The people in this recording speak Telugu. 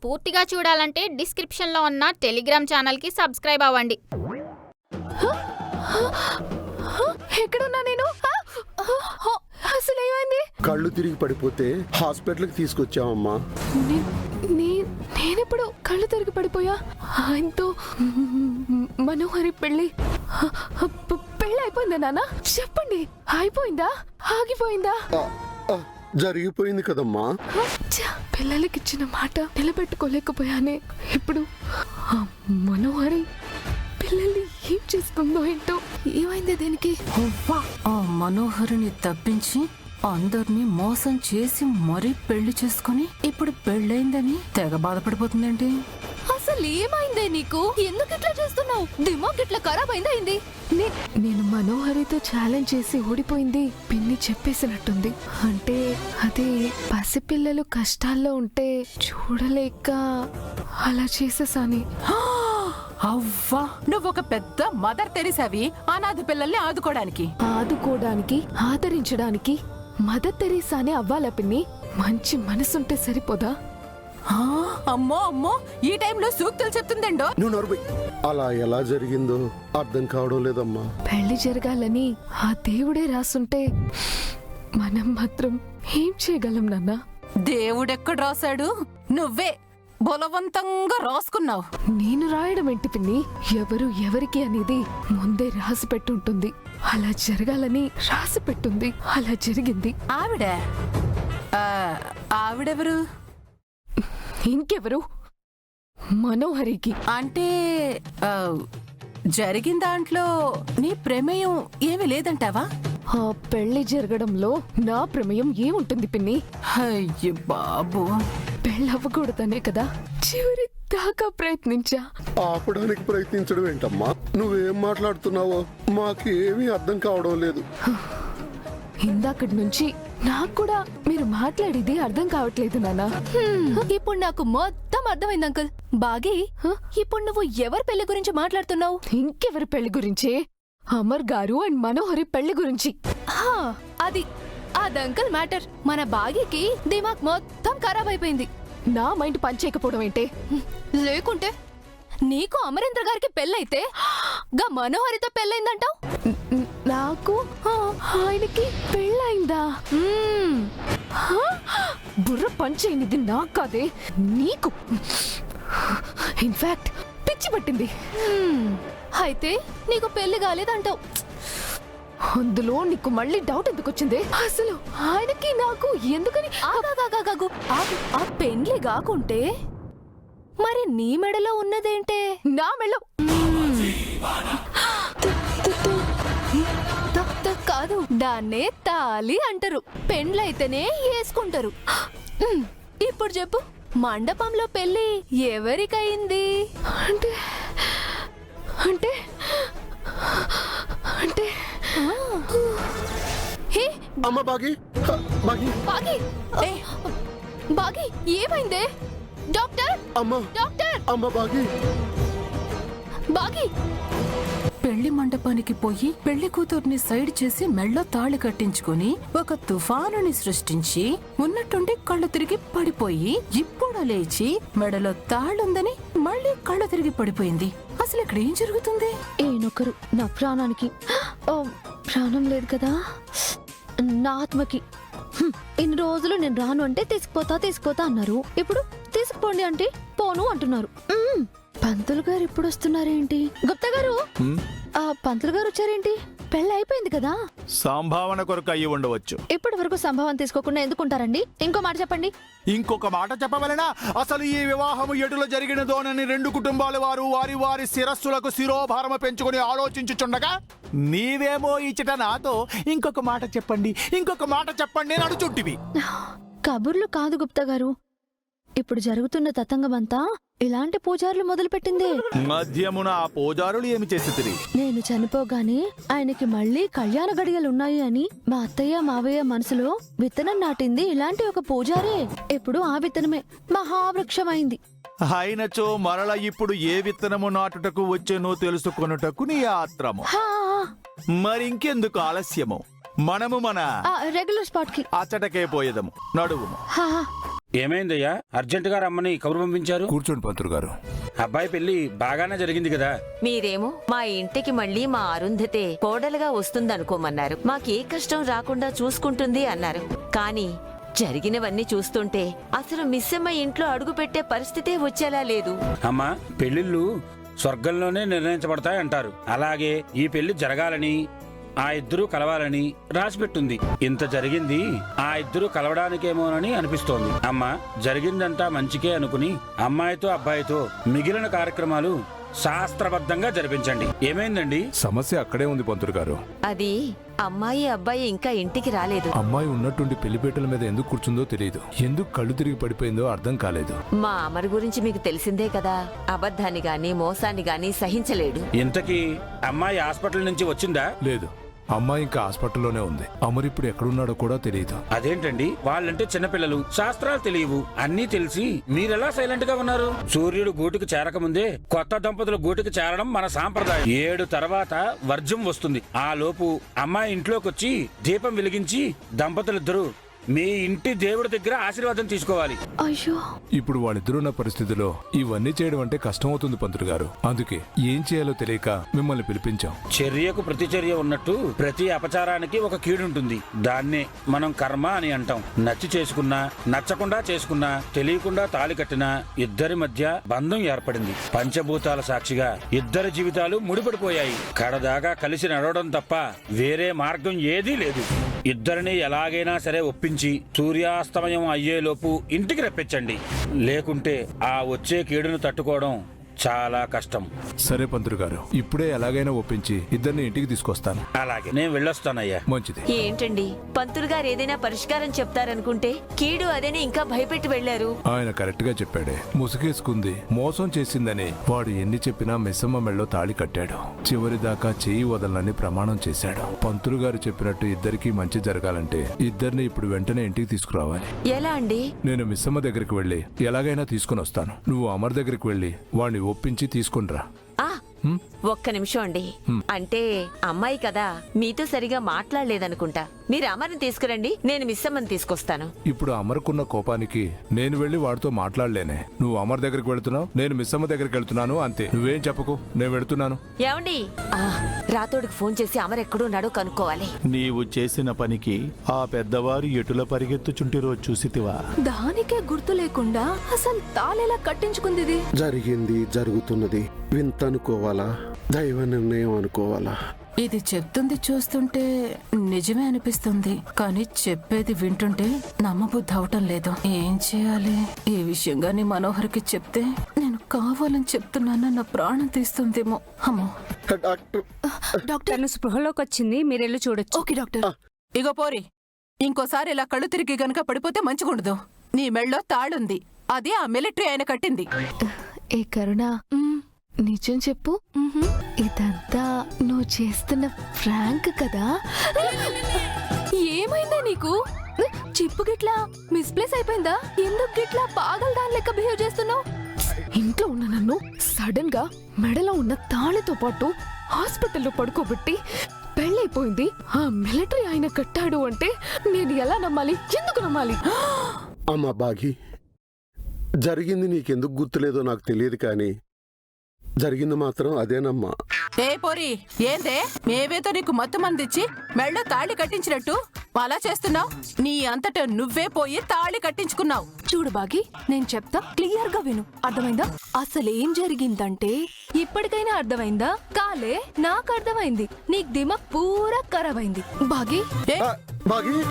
పూర్తిగా చూడాలంటే డిస్క్రిప్షన్లో ఉన్న టెలిగ్రామ్ ఛానల్కి సబ్స్క్రైబ్ అవ్వండి. ఎక్కడున్నా నేను? అసలు ఏమైంది? కళ్ళు తిరిగి పడిపోతే హాస్పిటల్కి తీసుకొచ్చామమ్మా. నేనెప్పుడు కళ్ళు తిరిగి పడిపోయా? ఆయనతో మనోహరి పెళ్ళి అయిపోయిందా నాన్న? చెప్పండి, అయిపోయిందా ఆగిపోయిందా? జరిగిపోయింది కదమ్మా. పిల్లలకి ఇచ్చిన మాట నిలబెట్టుకోలేకపోయానే. ఇప్పుడు మనోహరి పిల్లల్ని ఏం చేసుకుందో ఏంటో. ఏమైంది దీనికి? ఆ మనోహరిని తప్పించి అందరినీ మోసం చేసి మరీ పెళ్లి చేసుకుని ఇప్పుడు పెళ్ళైందని తెగ బాధపడిపోతుందేంటి? అసలు ఏమైందే నీకు? ఎందుకు ఇట్లా చేస్తున్నావు? దిమాగ్ ఇట్లా ఖరాబ్ అయింది. నేను మనోహరితో ఛాలెంజ్ చేసి ఓడిపోయింది పిన్ని చెప్పేసినట్టుంది. అంటే అదే పసిపిల్లలు కష్టాల్లో ఉంటే చూడలేక అలా చేసేసాని. అవ్వా, నువ్వు ఒక పెద్ద మదర్ తెరీసావి అనాథ పిల్లల్ని ఆదుకోవడానికి ఆదరించడానికి మదర్ తెరీసానే అవ్వాలా పిన్ని? మంచి మనసుంటే సరిపోదా? అమ్మో అమ్మో, ఈ టైంలో సూక్తులు చెప్తుందండో. నువ్వు నరుబై. అలా ఎలా జరిగిందో అర్థం కావడం లేదమ్మా. పెళ్లి జరగాలని ఆ దేవుడే రాసుంటే మనం మాత్రం ఏం చేయగలం నాన్న? దేవుడెక్కడ రాశాడు? నువ్వే బలవంతంగా రాసుకున్నావు. నేను రాయడం ఏంటి పిన్ని? ఎవరు ఎవరికి అనేది ముందే రాసి పెట్టుంటుంది. అలా జరగాలని రాసి పెట్టుంది, అలా జరిగింది. ఆవిడెవరు? ఇంకెవరు? మనోహరికి. అంటే జరిగిన దాంట్లో నీ ప్రమేయం ఏమీ లేదంటావా? ఆ పెళ్లి జరగడంలో నా ప్రమేయం ఏముంటుంది పిన్ని? అయ్య బాబు, పెళ్ళవ్వకూడదనే కదా చివరి దాకా ప్రయత్నించా. ఆపడానికి ప్రయత్నించడం ఏంటమ్మా? నువ్వేం మాట్లాడుతున్నావో మాకు ఏమీ అర్థం కావడం లేదు. ఇందాకటి నుంచి నాకు కూడా మీరు మాట్లాడేది అర్థం కావట్లేదు నాన్న. ఇప్పుడు నాకు మొత్తం అర్థమైంది అంకుల్. బాగి, ఇప్పుడు నువ్వు ఎవరి పెళ్లి గురించి మాట్లాడుతున్నావు? ఇంకెవరి పెళ్లి గురించే? అమర్ గారు అండ్ మనోహరి పెళ్లి గురించి. అది అంకుల్ మ్యాటర్. మన బాగికి దిమాగ్ మొత్తం ఖరాబ్ అయిపోయింది. నా మైండ్ పనిచేయకపోవడం ఏంటే? లేకుంటే నీకు అమరేంద్ర గారికి పెళ్ళైతే గా మనోహరితో పెళ్ళైందంటావు? నాకు ఆయనకి పెళ్ళైందా? బుర్ర పంచైనది నాకు కాదే, నీకు. ఇన్ఫాక్ట్ పిచ్చి పట్టింది. అయితే నీకు పెళ్లి కాలేదంటావు. అందులో నీకు మళ్ళీ డౌట్ ఎందుకు వచ్చింది? అసలు ఆయనకి నాకు ఎందుకని? ఆగు, ఆ పెళ్లి కాకుంటే మరి నీ మెడలో ఉన్నదేంటే? నా మెడలో కాదు, దాన్నే తాళి అంటారు. పెండ్లైతేనే వేసుకుంటారు. ఇప్పుడు చెప్పు, మండపంలో పెళ్లి ఎవరికయింది? అంటే అంటే అంటే హే అమ్మ బాగి, బాగి, బాగి, బాగి, ఏమైందే? డాక్టర్, అమ్మ, డాక్టర్, అమ్మ బాగి. బాగి. పెళ్లి మండపానికి పోయి పెళ్లి కూతుర్ని సైడ్ చేసి మెళ్ళో తాళి కట్టించుకుని ఒక తుఫానుని సృష్టించి ఉన్నట్టుండి కళ్ళు తిరిగి పడిపోయి ఇప్పుడు లేచి మెడలో తాళుందని మళ్ళీ కళ్ళు తిరిగి పడిపోయింది. అసలు ఇక్కడ ఏం జరుగుతుంది? ఏనొకరు నా ప్రాణానికి ప్రాణం లేదు కదా, నా ఆత్మకి. ఇన్ని రోజులు నేను రాను అంటే తీసుకుపోతా అన్నారు. ఇప్పుడు తీసుకుపోండి అంటే పోను అంటున్నారు. పంతులు గారు ఇప్పుడు వస్తున్నారేంటి? గుప్తా గారు, పంతులు గారు వచ్చారేంటి? పెళ్ళి అయిపోయింది కదా. సంభావన కొరకు అయ్యి ఉండవచ్చు. ఇప్పటి వరకు సంభావన తీసుకోకుండా ఎందుకుంటారండి? ఇంకో మాట చెప్పండి. ఇంకొక మాట చెప్పవలనా? అసలు ఈ వివాహము ఎటులో జరిగినదోనని రెండు కుటుంబాల వారు వారి వారి శిరస్సులకు శిరోభారము పెంచుకుని ఆలోచించుచుండగా నీవేమో ఇచ్చట నాతో ఇంకొక మాట చెప్పండి అని అడుచుంటివి. కబుర్లు కాదు గుప్తా గారు, ఇప్పుడు జరుగుతున్న తతంగమంతా ఇలాంటి పూజారులు మొదలుపెట్టిందే. మధ్యమున ఆ పూజారులు ఏమి చేసి నేను చనిపోగానే ఆయనకి మళ్ళీ కళ్యాణ గడియలున్నాయి అని మా అత్తయ్య మావయ్య మనసులో విత్తనం నాటింది ఇలాంటి ఒక పూజారే. ఇప్పుడు ఆ విత్తనమే మహావృక్షమైంది. అయినచో మరల ఇప్పుడు ఏ విత్తనము నాటుటకు వచ్చేనో తెలుసుకొనుటకు నీ ఆత్రము. మరింకెందుకు ఆలస్యము? మనము మన రెగ్యులర్ స్పాట్ కి అచ్చటకే పోయేదము. నడువుము. ఏమైందయ్యా? అర్జెంటుగా రమ్మని కబురు పంపించారు. కూర్చోండి పంతులు గారు. అబ్బాయి పెళ్లి బాగానే జరిగింది కదా? మీరేమో మా ఇంటికి మళ్ళీ మా అరుంధతే కోడలుగా వస్తుందనుకోమన్నారు. మాకే కష్టం రాకుండా చూసుకుంటుంది అన్నారు. కానీ జరిగినవన్నీ చూస్తుంటే అసలు మిస్సమ్మ ఇంట్లో అడుగు పెట్టే పరిస్థితే వచ్చేలా లేదు. అమ్మా, పెళ్లిళ్ళు స్వర్గంలోనే నిర్ణయించబడతాయంటారు. అలాగే ఈ పెళ్లి జరగాలని, ఆ ఇద్దరూ కలవాలని రాసిపెట్టుంది. ఇంత జరిగింది ఆ ఇద్దరూ కలవడానికేమోనని అనిపిస్తోంది. అమ్మ, జరిగిందంతా మంచికే అనుకుని అమ్మాయితో అబ్బాయితో మిగిలిన కార్యక్రమాలు శాస్త్రబద్ధంగా జరిపించండి. ఏమైందండి? సమస్య అక్కడే ఉంది పంతులు గారు. అది అమ్మాయి అబ్బాయి ఇంకా ఇంటికి రాలేదు. అమ్మాయి ఉన్నట్టుండి పెళ్లిపేటల మీద ఎందుకు కూర్చుందో తెలియదు. ఎందుకు కళ్ళు తిరిగి పడిపోయిందో అర్థం కాలేదు. మా అమరు గురించి మీకు తెలిసిందే కదా. అబద్ధాన్ని గాని మోసాన్ని గాని సహించలేడు. ఇంతకీ అమ్మాయి హాస్పిటల్ నుంచి వచ్చిందా? లేదు, అమ్మాయి ఇంకా హాస్పిటల్లోనే ఉంది. అమర్ ఇప్పుడు ఎక్కడున్నాడో కూడా తెలియదు. అదేంటండి? వాళ్ళంటే చిన్నపిల్లలు, శాస్త్రాలు తెలియవు. అన్నీ తెలిసి మీరెలా సైలెంట్ గా ఉన్నారు? సూర్యుడు గూటికి చేరకముందే కొత్త దంపతులు గూటికి చేరడం మన సాంప్రదాయం. 7 తర్వాత వర్జం వస్తుంది. ఆ లోపు అమ్మాయి ఇంట్లోకొచ్చి దీపం వెలిగించి దంపతులిద్దరూ మీ ఇంటి దేవుడి దగ్గర ఆశీర్వాదం తీసుకోవాలి. అయ్యో, ఇప్పుడు వాళ్ళిద్దరున్న పరిస్థితిలో ఇవన్నీ చేయడం అంటే కష్టమవుతుంది పంతులు గారు. అందుకే ఏం చేయాలో తెలియక మిమ్మల్ని పిలిపించాం. చర్యకు ప్రతిచర్య ఉన్నట్టు ప్రతి అపచారానికి ఒక కీడుంటుంది. దాన్నే మనం కర్మ అని అంటాం. నచ్చి చేసుకున్నా, నచ్చకుండా చేసుకున్నా, తెలియకుండా తాళి కట్టినా ఇద్దరి మధ్య బంధం ఏర్పడింది. పంచభూతాల సాక్షిగా ఇద్దరి జీవితాలు ముడిపడిపోయాయి. కడదాగా కలిసి నడవడం తప్ప వేరే మార్గం ఏదీ లేదు. ఇద్దరిని ఎలాగైనా సరే ఒప్పించి సూర్యాస్తమయం అయ్యేలోపు ఇంటికి రప్పించండి. లేకుంటే ఆ వచ్చే కీడును తట్టుకోవడం చాలా కష్టం. సరే పంతులు గారు, ఇప్పుడే ఎలాగైనా ఒప్పించి ఇద్దరిని ఇంటికి తీసుకొస్తాను. అలాగే, నేను వెళ్ళొస్తానయ్యా. మంచిది. ఏంటండి, పంతులు గారు ఏదైనా పరిష్కారం చెప్తారనుకుంటే కీడు అదేని ఇంకా భయపెట్టి వెళ్లారు. ఆయన కరెక్ట్ గా చెప్పాడే. ముసుగేసుకుంది, మోసం చేసిందని వాడు ఎన్ని చెప్పినా మిస్సమ్మ మెళ్ళో తాళి కట్టాడు. చివరి దాకా చెయ్యి వదలని ప్రమాణం చేశాడు. పంతులు గారు చెప్పినట్టు ఇద్దరికి మంచి జరగాలంటే ఇద్దరిని ఇప్పుడు వెంటనే ఇంటికి తీసుకురావాలి. ఎలా అండి? నేను మిస్సమ్మ దగ్గరికి వెళ్లి ఎలాగైనా తీసుకుని వస్తాను. నువ్వు అమర్ దగ్గరికి వెళ్లి వాడిని ఒప్పించి తీసుకునిరా. ఒక్క నిమిషం అండి. అంటే అమ్మాయి కదా, మీతో సరిగా మాట్లాడలేదనుకుంటా. మీరు అమర్ని తీసుకురండి, నేను మిస్సమ్మని తీసుకొస్తాను. ఇప్పుడు అమర్కున్న కోపానికి నేను వెళ్లి వాడితో మాట్లాడలేనే. నువ్వు అమర్ దగ్గరికి వెళ్తున్నావు, నేను మిస్సమ్మ దగ్గరికి వెళ్తున్నాను, అంతే. నువ్వేం చెప్పకు, నేను వెళ్తున్నాను. ఏమండి, రాతోడికి ఫోన్ చేసి అమర్ ఎక్కడున్నాడో కనుక్కోవాలి. నీవు చేసిన పనికి ఆ పెద్దవారు ఎటుల పరిగెత్తుచుంటిరో చూసితివా? దానికే గుర్తు లేకుండా అసలు తాళెలా కట్టించుకుంది ఇది? జరిగింది జరుగుతున్నది వింతనుకోవాలా, దైవ నిర్ణయం అనుకోవాలా? ఇది చెప్తుంది చూస్తుంటే నిజమే అనిపిస్తుంది, కానీ చెప్పేది వింటుంటే నమ్మబుద్ధి అవటం లేదు. ఏం చేయాలి? ఈ విషయంగా నీ మనోహర్కి చెప్తే నేను కావాలని చెప్తున్నాను నా ప్రాణం తీస్తుందేమో. అమ్మో. డాక్టర్ స్పృహలోకి వచ్చింది, మీరెళ్ళి చూడొచ్చు. Okay doctor. ఇగో పోరి, ఇంకోసారి ఇలా కళ్ళు తిరిగి గనక పడిపోతే మంచిగుండదు. నీ మెళ్ళో తాళుంది, అది ఆ మిలిటరీ ఆయన కట్టింది. ఏ కరుణ, నిజం చెప్పు. ఇదంతా నువ్వు చేస్తున్న ఫ్రాంక్ కదా? ఏమైందా నీకు? చిప్పు గిట్లా మిస్ప్లేస్ అయిపోయిందా? ఎందుకు గిట్లా పాగల్ దాని లెక్క బిహేవ్ చేస్తున్నావు? ఇంట్లో ఉన్న నన్ను సడన్ గా మెడలో ఉన్న తాళితో పాటు హాస్పిటల్లో పడుకోబెట్టి పెళ్ళైపోయింది ఆ మిలిటరీ ఆయన కట్టాడు అంటే నేను ఎలా నమ్మాలి? ఎందుకు నమ్మాలి? అమ్మా బాగి, జరిగింది నీకెందుకు గుర్తులేదో నాకు తెలియదు, కానీ జరిగింది మాత్రం అదేనమ్మా. ఏ పోరి, ఏందే మేవేతో నీకు మత్తు మందిచ్చి మెళ్ళో తాళి కట్టించినట్టు అలా చేస్తున్నావు? నీ అంతటా నువ్వే పోయి తాళి కట్టించుకున్నావు. చూడు బాగి, నేను చెప్తా, క్లియర్ గా విను. అర్థమైందా? అసలేం జరిగిందంటే ఇప్పటికైనా అర్థమైందా? కాలే, నాకు అర్థమైంది. నీకు దిమాగ్ పూరా ఖరాబ్ అయింది బాగి. బాగి